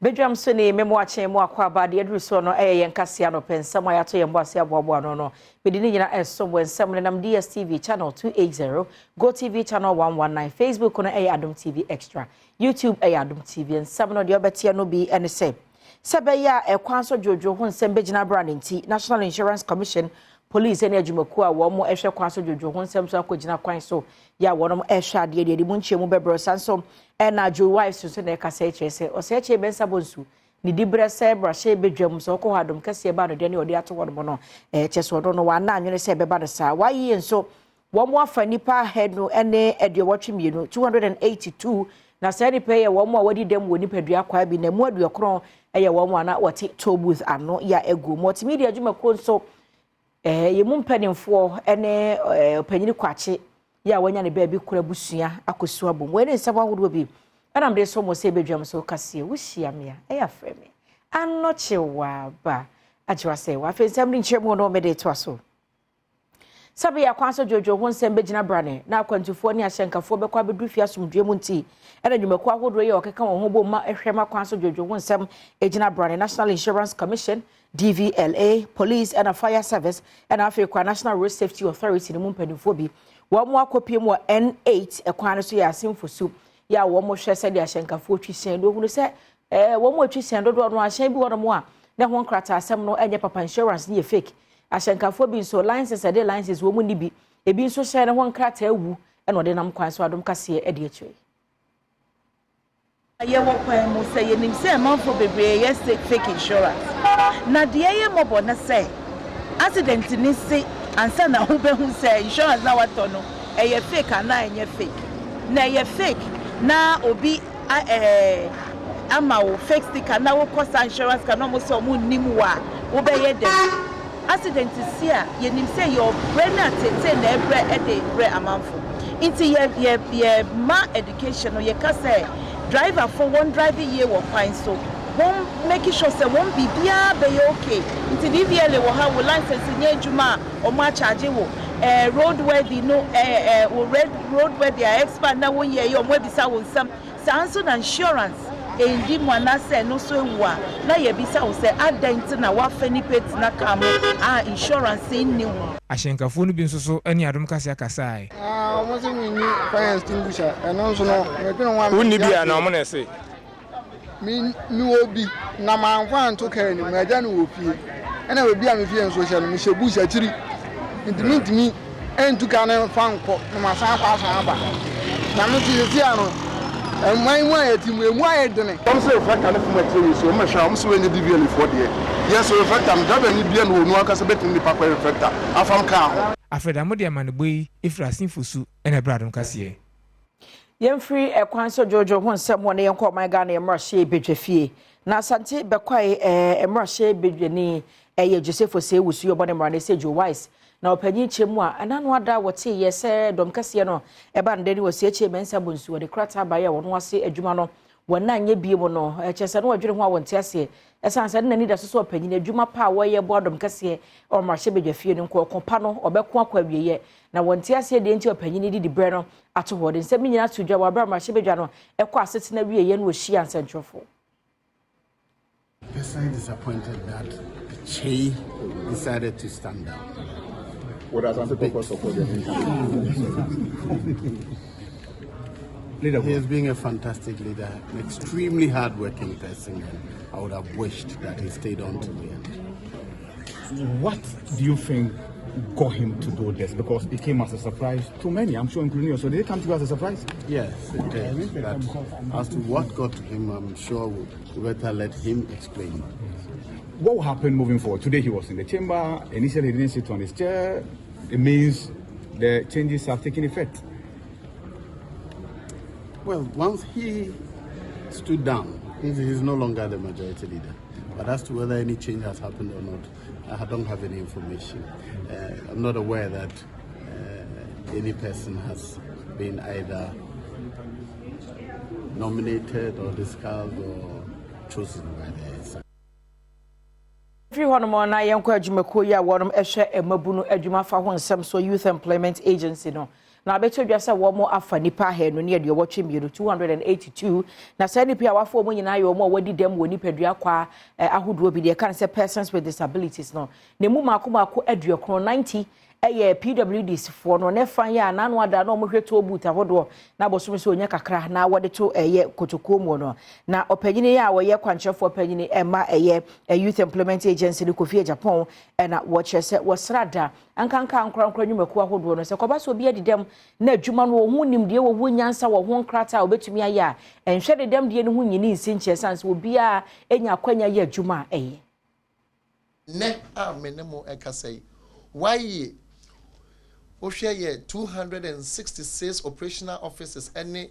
Badwam so ne memo achen mu akwa ba de aduru so no yen kase no pensam ayato yen boase aboabo no bedi ni nyina eso wensam ne nam DSTV channel 280 Go TV channel 119 Facebook no Adom TV Extra YouTube Adom TV ensam no de obetia no bi ene sebe ya ekwan so jojo ho nsem begina brand nti National Insurance Commission Police ene adwumaku a wo mo ehwe kwan so jojo ho nsem so akogina kwan so ya wonom ehwe ade de mu nchemu bebro sanso na jo wife so na kasa ekyese o se eche bensa bonsu ni dibre se brashe bedwam so ko hadom kase ba no de ne odi ato wonom no eche so do no wa na anwene se beba de sa wa yi enso wo mo afa nipa head no ene ede wotwe mienu 282 na se ni pay wo mo wadi dem wo nipa dua kwa bi na mu aduokron eye wo mo ana wote tobus ano ya egu multimedia adwumaku nso ye mu mpanimfo ene panyini kwache ya wanya ne baabi kura busua akosu abom we ne nsaba hodo bi ana mde so mo se bedwam so kase wuhia me ya freme anoche wa ba ajiwa se wa fe nsam ni nchemu no me de to aso sabe ya kwanso jojo ho nsem begina brane na akwantufo ni ahyenkafo bekwa bedu fia somdwe mu nti ana dwumaku ahodo ye okeka won ho bom ma ehwema kwanso jojo ho nsem egina brane National Insurance Commission DVLA Police and Fire Service and Africa National Road Safety Authority ni mu mpanimfo bi wo mo akopie mu N8 ekwan so ya asimfosu ya wo mo hwese de ahyenkafo twisen do hunu se wo mo twisen do no ahyen bi wo mo a na ho nkrata asem no enye papa insurance ni fake ahyenkafo bi so licenses ade licenses wo mu ni bi ebi nso hye na ho nkrata awu ena ode nam kwan so adom kase ade atwe ye wo kwan mu se ye nim se manfo bebre ye fake insurance na de ye mobo na se accident ni se ansa na ho behu se insurance na wato no eye fake ana enye fake na eye fake na obi ama wo fake sticker na wo cost insurance ka no mo so mo nim wa wo be ye dem accident si a ye nim se your brain atete na ebre ede bre amanfo inti ye ma education no ye ka say driver for one driving year wo kwan so one making sure say one bibia be okay inti DVLA wo ha wo license nye adwuma o ma charge wo roadworthy no roadworthy expert na won ye o mo bisa wo nsam sanso na insurance endi mo na se no so ewu a na ye bisa wo say adent na wa fani pet na kam insurance ni wo ahyenkafo no bi nso so ani adom kase akasai mo se ni fire extinguisher eno nso no me dwene wa wonni bia na mo na se mi obi na manfa nto kan ni ma ja no opie ena obi a me fie nso hye no me hyebu hyatiri ntimi entu kan fa nko na ma san kwa san aba na me ti ano emai mu ayetimu emu ayedene tom se factor na fuma tiri so ma hwa om so we ni DVL for de yes so factor mdabe ni bia no nu aka se betim ni pakwa factor afam ka afreda mo de amaneboyi ifra sinfosu ena bradom kase yemfri ekwan so jojo ho nsem wona yenko man ga na emrahye bedwafie na asante bekwai emrahye bedwani eye Joseph se wusu yobo ne mrane se Jo Wise na opanyi chemu a anano ada wote yese dom kase no eba ndeni wose eche mensa bonsu wo de krata baye wono ase adwuma no wona anye biemo no echese no wadwere ho a wonte ase esanse na ni da so opanyi na adwuma pa wo ye bo dom kase o mrahye bedwafie no nkopa no obeko akwa wieye na wonte ase de nti opanyi ni di bre no ato ho de nsem nyina to dwa wa bra mrahye bedwa no ekọ asete na wieye no wo hia nsentwofo. Personally disappointed that the Che decided to stand down. what has the purpose of He is being a fantastic leader, an extremely hard-working person, and I would have wished that he stayed on to the end. What do you think got him to do this? Because it came as a surprise to many, I'm sure, including you. So did it come to you as a surprise? Yes, it did. But as to what got to him, I'm sure we better let him explain. What will happen moving forward? Today he was in the chamber. Initially he didn't sit on his chair. It means the changes have taken effect. Well, once he stood down, he's no longer the majority leader. But as to whether any change has happened or not, I don't have any information. I'm not aware that any person has been either nominated or discussed or chosen by the side. Free one more na yenko adwumako ya wonom ehwe emabunu adwuma fa ho nsem so Youth Employment Agency no na abeto dwa se wo mo afa nipa he no ne de wotwe mienu 282 na sa nipa wafo mo nyina ye wo mo wadi dem wo nipadua kwa ahodoɔ bi de kan se persons with disabilities no ne mu mako aduokron 90 PWDs for no ne fan ya na no ada no mo hweto buta hodo na bosom so onya kakra na wode to kotoko mu no na opanyine ya wo ye kwanchefo opanyine ema youth employment agency ni Kofi Japan na wo chese wo srada ankanka ankra nwumaku ahodo no se koba so bi adidem na adwuma no wo nim de wo nyansa wo ho nkrata obetumi aya enhwe dedem de ne ho nyini nsinche sanse obi a enya kwanya ye adwuma ne a menemo ekasai why we share 266 operational offices any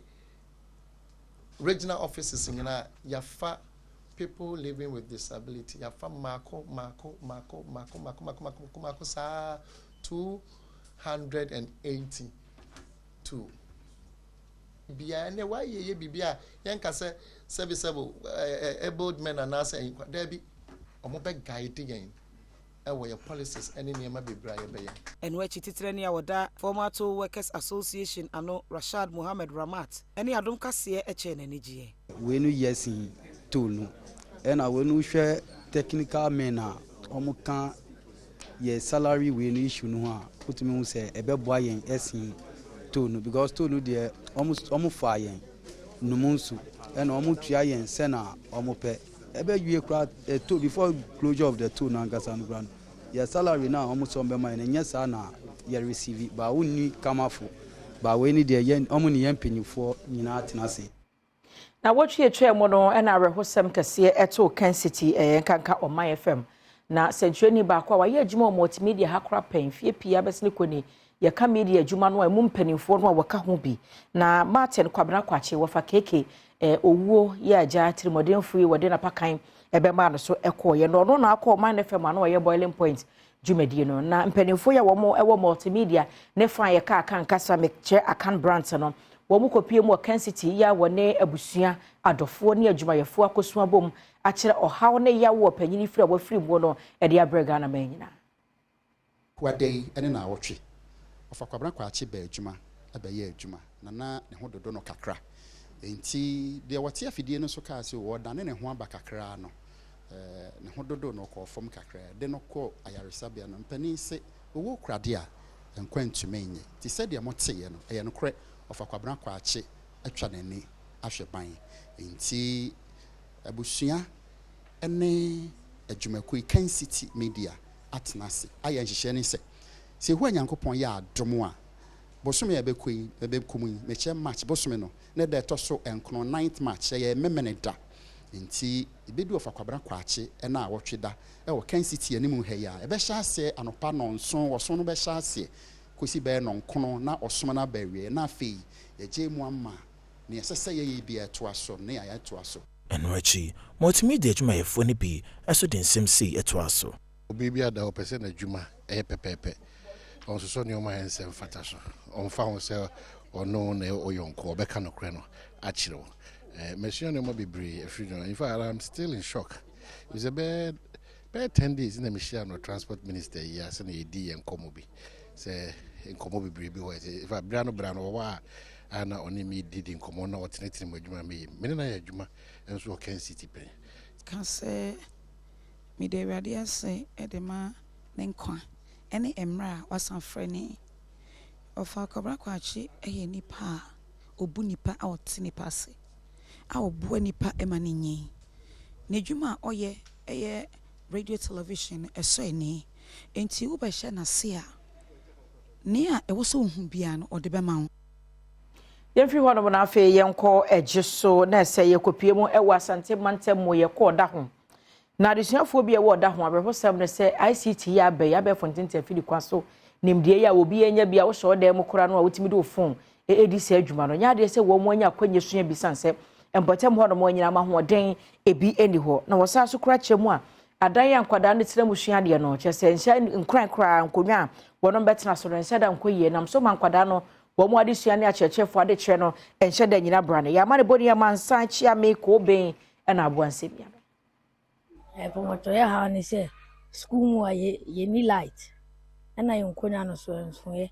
regional offices in yafa people living with disability yafa mako sa 282 bia ne why ye bibia yanka se service able men and as there be omo be guide yen your policies any niema bebra ye be yen eno achi titre ne awoda former toll workers association ano Rashad Mohammed Ramat eni adom kase eche na nigie we no yesin toll no ena we no hwe technical men a omo kan ye salary we no issue no a putumi hu se ebeboa yen esin toll no because toll no de omo fa yen numunsu ena omo tua yen se na omo pe ebe you to before closure of the toll na ngasa no brand your salary now almost on be mine nyesa na you receive ba wonni kamafo ba we ni de yen omo ni yen penifo nyina atenase na wotwe etwe mo no na arehosem kase eto Ken City kanka Oman FM na century ba kwa wa ye adwuma multimedia hakora pen fie pia besne koni ye ka media adwuma no emu mpenifo no waka ho bi na Martin Kwabena kwache wofa keke owuo ye agya trimodemfo yi wode na pakan ebema no so ekoye no no na akọ Oman FM ano ye boiling point dwumadie no na mpenifo ya wo multimedia ne fan ye ka kan kasa mekche akan brands no wo mu kopie mu Ken City ya wone abusua adofo ne adwumayefo akosu abom a kire ohaw ne ya wo panyini fira wo firi mu no e de abrega na manyina wadei ene na awotwe ofa Kwabena kwache ba adwuma abaye adwuma na ne ho dodo no kakra enti de wote afidie no so ka se wo dane ne ho aba kakra no ne ho dodo no ko fom kakra de no ko ayaresabia no mpani se owo krade a enkwantumenye ti se de moteye no eye no kre ofa Kwabena kwache atwa nani ahwe ban enti abusua ene adwumaku Ken City media atnase aya nhihye ne se hu anyankopon ya adomo a bosome ya bekomu meche match bosome no ne da to so enkono 9th match ya memeneda nti ebedu ofa Kwabena kwache na awotweda wo Ken City animu ha ya ebe hya ase anopa no nso wo so no be hya ase kosi be no nkono na osoma na bawie na afei ye mu amma ne yesese ye bi eto aso ne ya eto aso eno achi multimedia adwumayefo ne bi eso den semsi eto aso obi bia da opese na adwuma pepepe on so ne o ma ensem fata so on fa on se ono na oyonko obeka no kre no achiro machine no mo bebre afridge in fact I'm still in shock it's a bad 10 days in the machine no transport minister here say na edi enkomo bi say enkomo bebre bi wa if I brano wa ana oni mi didi enkomo na otenetiri madwuma me na ya adwuma enso Ken City pen kan se mi de radio ase edema nenkwa ene emra wasan freni ofa Kwabena kwache eye nipa obu nipa a ote nipa se a obu nipa emaninyi nedwuma oye eye radio television eso eni enti wo be hye na se a ne a ewo so hu bia no ode be ma wo yemfiri hɔ no na afei yenko ejiso na ese yekopie mu ewa asante mantem mo yekɔ da ho na adesuafo bi ewo da ho abrehosem ne se ICT ya be fontente afidi kwaso nimdie ya obi enya bia wo hye da mu kora no a wotimi do phone edi se adwuma no nya de se wo mo anya kwanye sua bi sanse embotem hɔ no mo nyina ma hoden ebi eni hɔ na wo sa so kora kyemu a adan ya nkwada ne tira mu sua de no kyese nhyɛ nkran kra nkonwa wono betena so no nhyɛ da nkoyie nam so man kwada no wo mo ade sua ne akyerɛkyerɛfo ade kyerɛ no nhyɛ da nyina brane ya ma ne boni ya mansa chia me ko ben na aboanse bia pomoto ya ha ni se school mu ye ni light na ye nkonya no so nso ye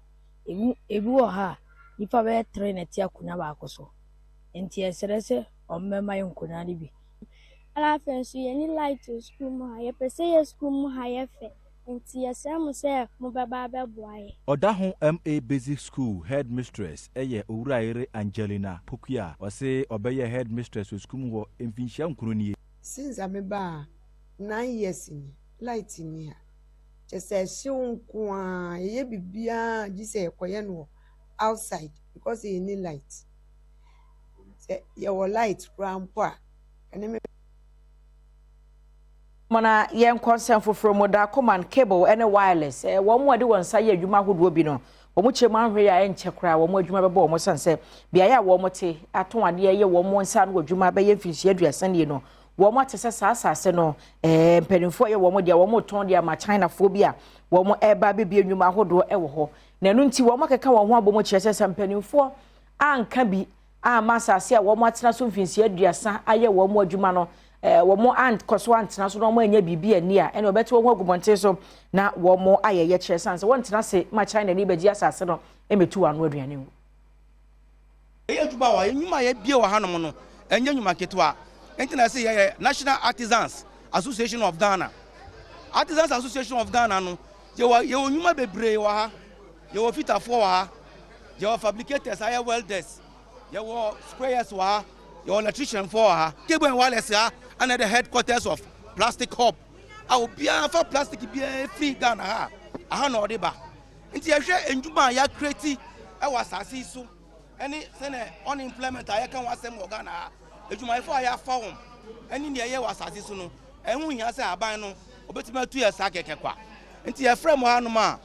ebu wo ha nipa be 3 na ti akuna ba akoso enti eserese ommema yonkuna ni bi ala fensu ye ni light to school mu ha ye pese ye school mu ha ye fe enti ye se mu se mu baba be boaye Odaho MA Basic School headmistress eye Owuraire Angelina Pokuya wase obeye headmistress we school mu wo emfinhia nkuroni since ameba 9 years ni light ni ha chese shunku a ye bibia jise ekoye no outside because you need light say your light rampa and mana yen consent for moda command cable and wireless wo mo de won sa ye adwuma hodo bi no wo mo chema hwe ya enche kra wo mo adwuma bebo wo mo sanse bia ya wo mo te aton ade ye wo mo nsa no adwuma be ye mfinhia aduasa ne no wo mo te sesa asase no mpenimfo ye wo mo dia wo mo ton dia ma China phobia wo mo eba be bi adwuma hodo e wo ho na no nti wo mo keka wo ho abo mo kyerese mpenimfo anka bi amasase a wo mo atena so mfinhia aduasa aye wo mo adwuma no wo mo ant koso antena so no mo anya bibi ani a ene obeto wo agubonte so na wo mo ayeye kyersanse won tena se ma China ni bagi asase no emetu anu aduane wo ejuba wa enyuma ye bie wa hanom no enye nyuma ketwa entina se ye National Artisans Association of Ghana Artisans Association of Ghana no ye wo nyuma bebre wa ha ye wo fitafo wa ha ye wo fabricators aye welders ye wo sprayers wa ha ye wo electrician for ha cable and wireless ha and the headquarters of Plastic Hub I will be for plastic be free Ghana ha aha no de ba nti ye hwe enjuma ya create e wasase so any sene unemployment I can wasem Ghana ha ejuma ifo ya fa won any ne ye wasase so no ehun nya se aban no obetima tu ya sa keke kwa nti ye frem ha no ma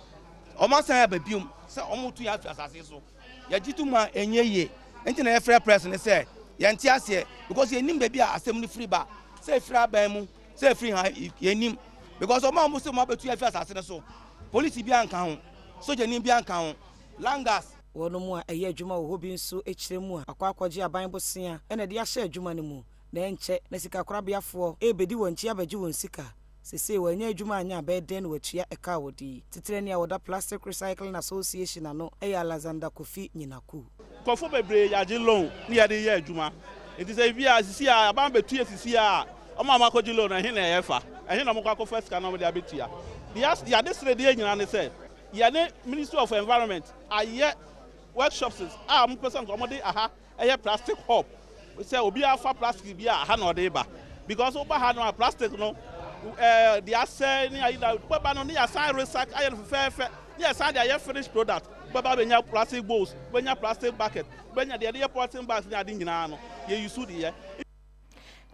o ma san ba biom se o mo tu ya fi asase so ya jitu ma enye ye nti na ye free press ne se ye nti ase because ye nim ba bi asem ni free ba say free aban mu say free ha ye nim because o ma mo se mo betu ya fi asase ne so police bi anka ho soja ni bi anka ho langas wono mu a eye adwuma wo hobi nso ekire mu a akwakwaje aban bosia ene de ahye adwuma ne mu na enche na sika korabiafo ebedi wonchi abaji won sika sese wanya adwuma anya abeden watua eka wodi titre ne a woda Plastic Recycling Association ano eya Alexander Kofi nyinaku kofo bebre ya ji loan ni ya de ye adwuma it is a via sisi a aban betu sisi a o ma makoji loan na he na yefa ehe na mokwa ko first ka na mo de abetua ya this ready nyina ne say ya ne Ministry of Environment aye workshops am person ko mo de aha eye Plastic Hub we say obi afa plastic bi aha na ode ba because oba ha no plastic no the assay ni aida baba no ni assign recycle aye fefe ni assign the finished product baba benya plastic bowls benya plastic bucket benya the plastic bags ni adi nyina no ye use the ye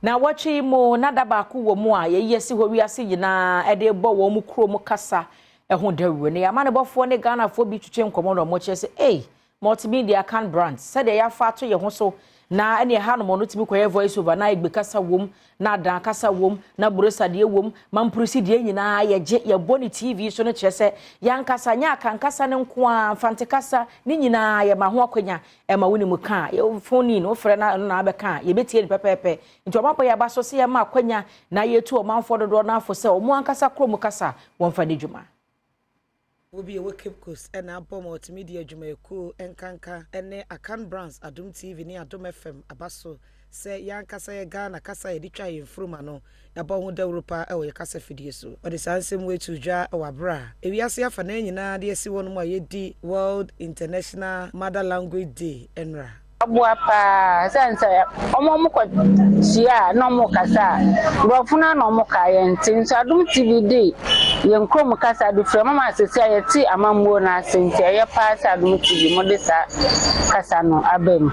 na wachi mo nadaba ku wo mu a ye yesi ho wiase nyina e de bo wo mu kro mu kasa e ho dawuro ne amane bofo ne Ghana fo bi twetwe nkomo no mo kyese multimedia can brand said ya fa to ye ho so na ene ha no mo no timi koye voice over na egbe kasa wom na dan kasa wom na burosa de wom mampurusi de nyina ye je ye boni TV so no kyese yan kasa nya kan kasa ne nko a fante kasa ni nyina ye ma ho akwanya e ma woni mu ka ye phone no frɛ na abeka ye betie ni pepepe nti omapo ya ba so se ye ma akwanya na ye tu o manfo dodo na afo se o mu ankasa krom kasa won fa de dwuma Obi ewe Cape Coast ena abom multimedia adwumaku enkanka ene Akan Brands Adom TV ni Adom FM abaso se yankasa ye Ghana kasa ye ditwa ye mfruma no yabo ho da Europa e wo ye kasa fidie so ode sansem we tudwa e wabra ewiase afa na nyina de esi wonu ma ye di World International Mother Language Day enra Abuapa sense omo ko sia no mo kasa brofuna no mo ka ye ntin so Adom TV Day ye nkrom kasa do frema ma sese ye ti amammo na sente ye pass Adom TV mo de sa kasa no abem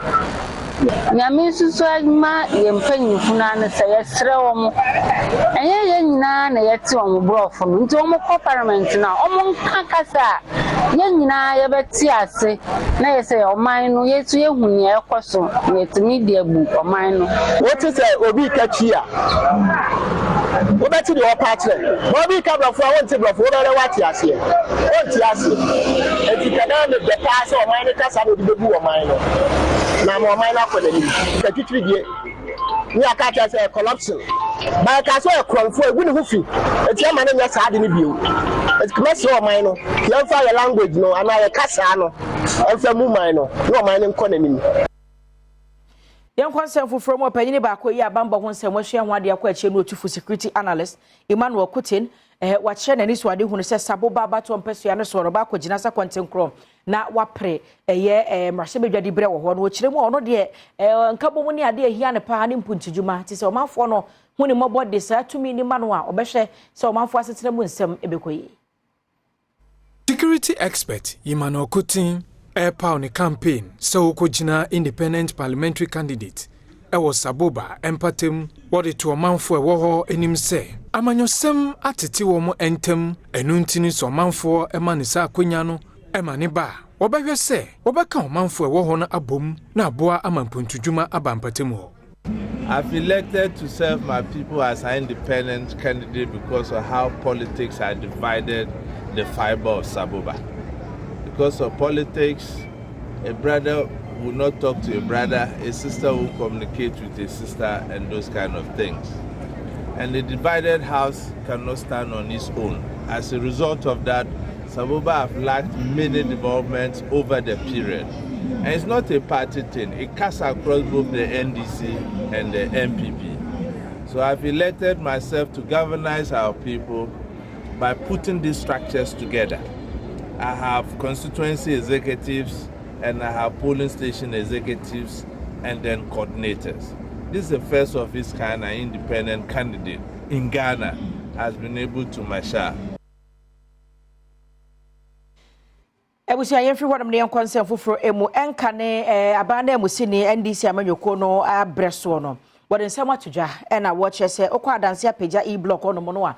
nyame susu ma ye mpanyinfu na ne se ye sere wo mo enye ye nyina na ye ti wo brofo no nti wo ko parliament na omo nka kasa ye nyina ye beti ase na ye se oman no ye tu ye huni e koso ye timi de bu oman no what is obi kachi a wo beti de opatre obi ka brofo won ti brofo wo be wati ase won ti ase etikana ne be pass oman ne kasa no de bu oman no na mo oman na ko de ni ka titiri die ni aka cha say collapse ba ka so e kronfo egu ne hufi eti ama ne nya sa de ni bio eti kuma so oman no ye fa your language no ana ye kasa no ɛmfa mu man no na ɔman no nkɔ n'anim. Young concern for from a penny back where Bamba wants and washing one dia question no to security analyst Emmanuel Kutin, what Shannon is what who says Sabo Baba to Persiana or Baco Jinasa content chrome. Na wapre year Marshebe di brew one which them or no dear couple money idea here and a pan in Puntijuma. Tis a man for no when more body desire to me in Manua or Beshe so man for them win some ebekwe. Security expert Emmanuel Kutin. Pound campaign so kojina independent parliamentary candidate was Saboba empatem what to a man for a war enim say amanyosem atete wo mo entem enuntini so man for emanisa akwanya emaniba wobehwe se wobeka o man for a war na abom na aboa amampontudwuma abampatem ho. I've elected to serve my people as an independent candidate because of how politics are divided the fiber of Saboba. Because of politics, a brother will not talk to a brother, a sister will communicate with a sister, and those kind of things. And the divided house cannot stand on its own. As a result of that, Saboba have lacked many developments over the period. And it's not a party thing. It cuts across both the NDC and the MPP. So I've elected myself to galvanize our people by putting these structures together. I have constituency executives and I have polling station executives and then coordinators. This is the first of its kind, an independent candidate in Ghana has been able to marshal. Ebusi ayemfri wadam ne concern foforo emu enkane abanda emusini NDC amanyoko no abreso no. Wode nsema tujwa na watch say okwa adanse apagya e-block ono mo no a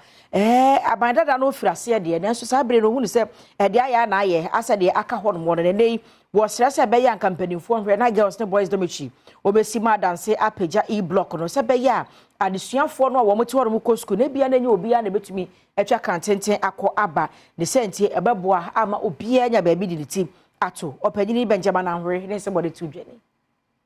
abanda da no ofirase de na nso sa bre no hunu se de aya na aye asa de aka ho no mo ne nei wo srase be ya kampanimfo nhwe na girls ne boys domichi obesi ma adanse apagya e-block no se be ya adesuafo no a wo moti ho no ko school na bia na nya obi a na betumi etwa kantenten akọ aba ne senti ebeboa ama obi anya ba bi di ti ato opanyini Benjamin Anhwe ne se bode tudwene.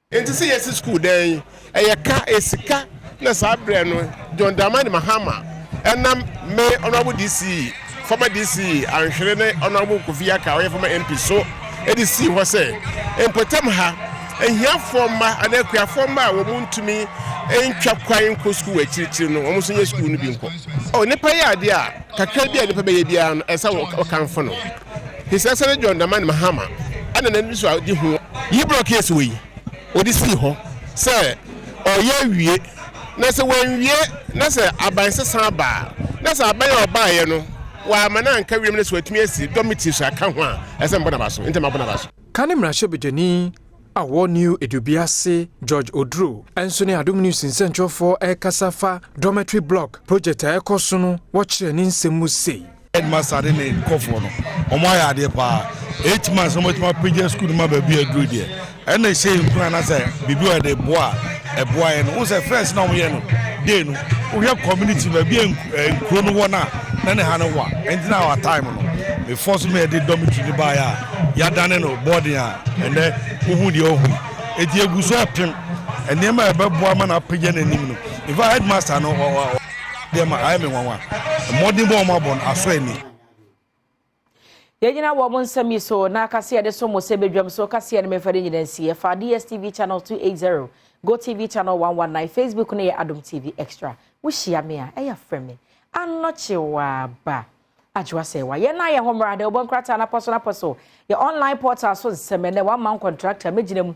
Enti se yes school den ka esika na sabre no John Dramani Mahama enam me honorable DC former DC Anhwere ne honorable Kofia Ka we former MP so edisi ho se empotam ha ehia forma anakua forma wo muntumi entwa kwan ko school akirikiri no wo so nya school no bi nko o nipa ya ade a kakra bi a nipa be ye bia no esa wo kanfo no His Excellency John Dramani Mahama ana na nso adi ho yi block yes we odi si ho say oye wie na se wan wie na se abansesan ba na se aban oba ye no wa amana anka wiem na so atumi asi domiti so aka ho a ese mbona ba so ntema bona ba so kane mrahye bejani awo new edubiase George Odro enso ne Adom News nsentwofo kasafa dormitory block project ekoso no wo kire ni nsemu sei headmaster de ne kofo no omo ya de pa 8 months omo tuma page school ma ba bi aduro de and they say nkuna na say bibi o de boa e boa ye no wo say friends na omo ye no de no wo ye community ba bi nkuro no wona na ne ha no wa and na our time no me force me de dormitory ba ya dane no boarding and then wo hu de ohu eti eguso apem and dem e ba boa ma na page na nim no if I headmaster no dem I me wanwa modern bomb abon aso ani Yegyina wo monsami so na kase de so mo se bedwam so kase ne mefade nyinansi fa DSTV channel 280 Go TV channel 119 Facebook ne Adom TV extra wo hia me a eya frame anochewa ba ajwa se wa ye na ye homra de obon krata na poso ye online portal so semene one man contractor meginem